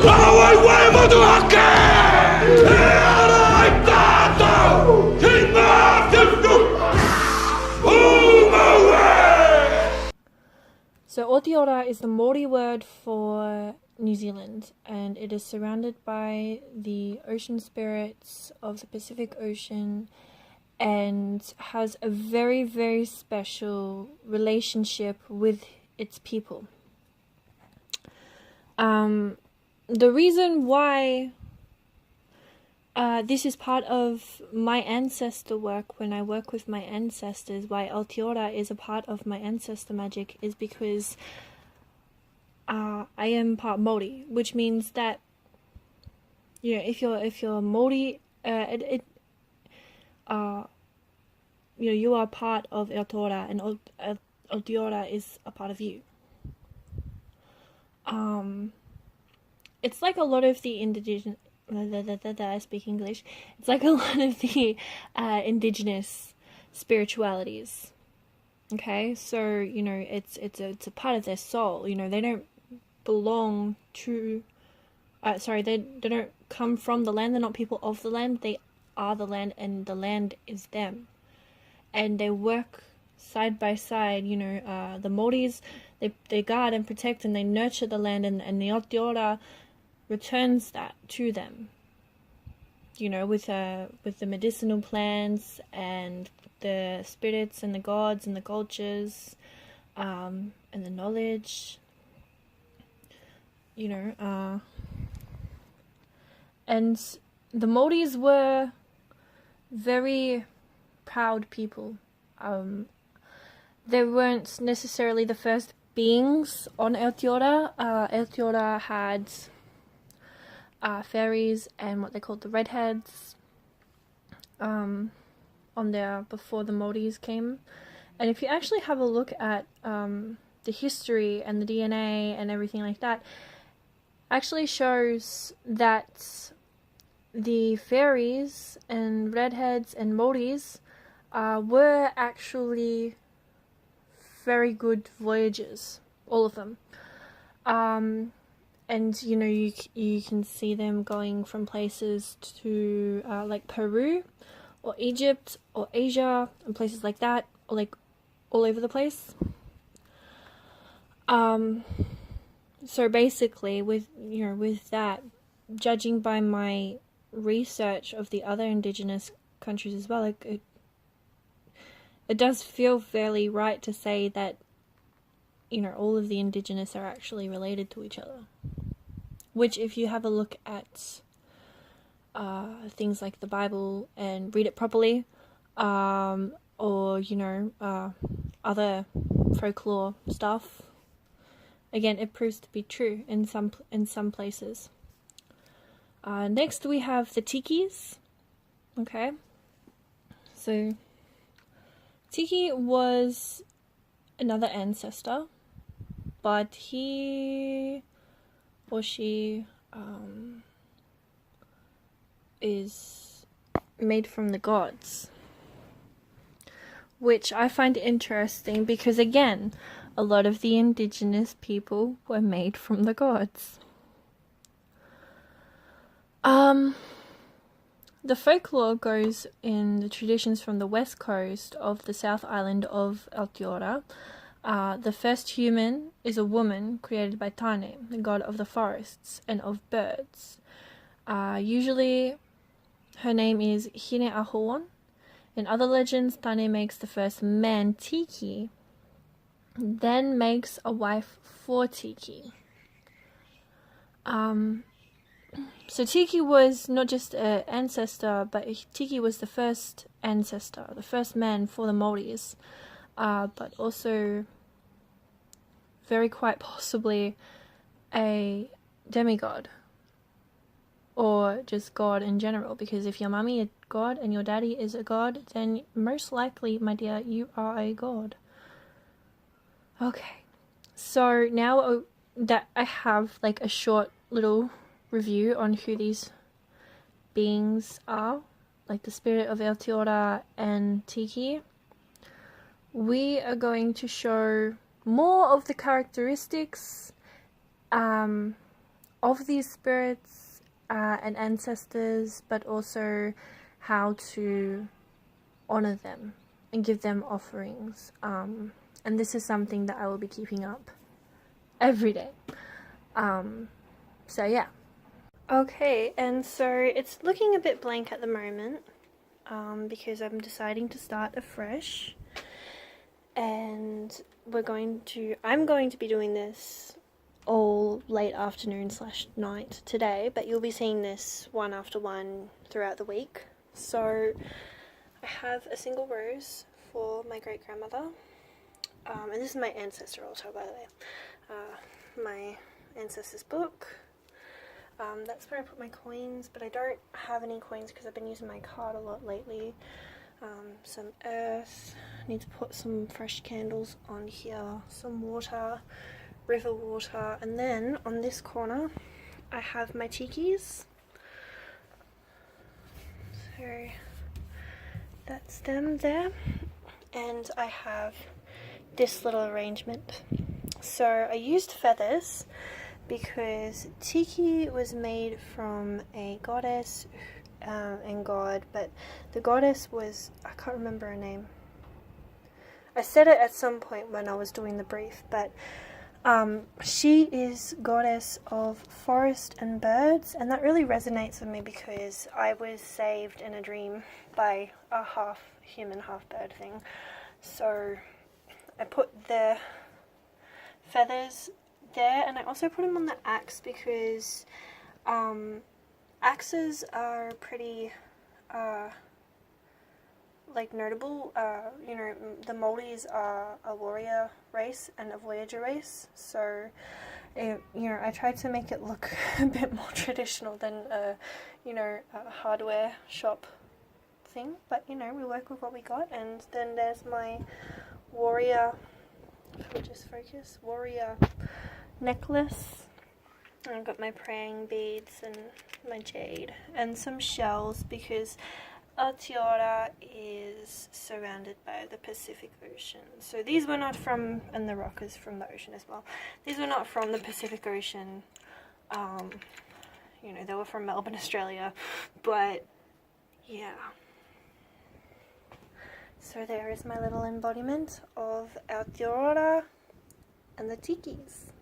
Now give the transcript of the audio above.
So Aotearoa is the Māori word for New Zealand, and it is surrounded by the ocean spirits of the Pacific Ocean and has a very, very special relationship with its people. The reason why this is part of my ancestor work, when I work with my ancestors, why Aotearoa is a part of my ancestor magic, is because I am part Māori, which means that, you know, if you're Māori, you are part of Aotearoa, and Aotearoa is a part of you. It's like a lot of the indigenous. I speak English. It's like a lot of the indigenous spiritualities. Okay, so you know, it's a part of their soul. You know, they don't belong to. They don't come from the land. They're not people of the land. They are the land, and the land is them. And they work side by side. You know, the Māoris, they guard and protect and they nurture the land, and the Aotearoa returns that to them, you know, with the medicinal plants and the spirits and the gods and the cultures, and the knowledge, you know, and the Māoris were very proud people. They weren't necessarily the first beings on Aotearoa. Aotearoa had fairies and what they called the redheads on there before the Māoris came. And if you actually have a look at the history and the DNA and everything like that, actually shows that the fairies and redheads and Māoris were actually very good voyagers, all of them. And you know, you can see them going from places to like Peru or Egypt or Asia and places like that, or like all over the place. So basically, with that, judging by my research of the other indigenous countries as well, like it does feel fairly right to say that, you know, all of the indigenous are actually related to each other. Which, if you have a look at things like the Bible and read it properly, or you know, other folklore stuff, again, it proves to be true in some places. Next, we have the Tikis. Okay, so Tiki was another ancestor, but he or she is made from the gods, which I find interesting because, again, a lot of the indigenous people were made from the gods. The folklore goes in the traditions from the west coast of the South Island of Aotearoa. The first human is a woman created by Tane, the god of the forests and of birds. Usually her name is Hine Ahoan. In other legends, Tane makes the first man Tiki, then makes a wife for Tiki. So Tiki was not just an ancestor, but Tiki was the first ancestor, the first man for the Māoris. But also very quite possibly a demigod, or just God in general, because if your mummy is God and your daddy is a god, then most likely, my dear, you are a god. Okay, so now that I have like a short little review on who these beings are, like the spirit of Aotearoa and Tiki, we are going to show more of the characteristics of these spirits and ancestors, but also how to honor them and give them offerings. And this is something that I will be keeping up every day. So yeah. Okay, and so it's looking a bit blank at the moment because I'm deciding to start afresh, and I'm going to be doing this all late afternoon / night today, but you'll be seeing this one after one throughout the week. So I have a single rose for my great grandmother, and this is my ancestor altar, by the way. My ancestor's book. That's where I put my coins, but I don't have any coins because I've been using my card a lot lately. Some earth. I need to put some fresh candles on here. Some water, river water, and then on this corner I have my tikis. So that's them there, and I have this little arrangement. So I used feathers because tiki was made from a goddess and god, but the goddess was, I can't remember her name. I said it at some point when I was doing the brief, but she is goddess of forest and birds, and that really resonates with me because I was saved in a dream by a half human, half bird thing. So I put the feathers there, and I also put them on the axe because axes are pretty like notable. You know, the Maldives are a warrior race and a voyager race, so you know, I tried to make it look a bit more traditional than a hardware shop thing, but you know, we work with what we got. And then there's my warrior, if we just focus, warrior necklace. I've got my praying beads and my jade and some shells because Aotearoa is surrounded by the Pacific Ocean. So these were not from, and the rock is from the ocean as well. These were not from the Pacific Ocean. You know, they were from Melbourne, Australia, but yeah. So there is my little embodiment of Aotearoa and the tikis.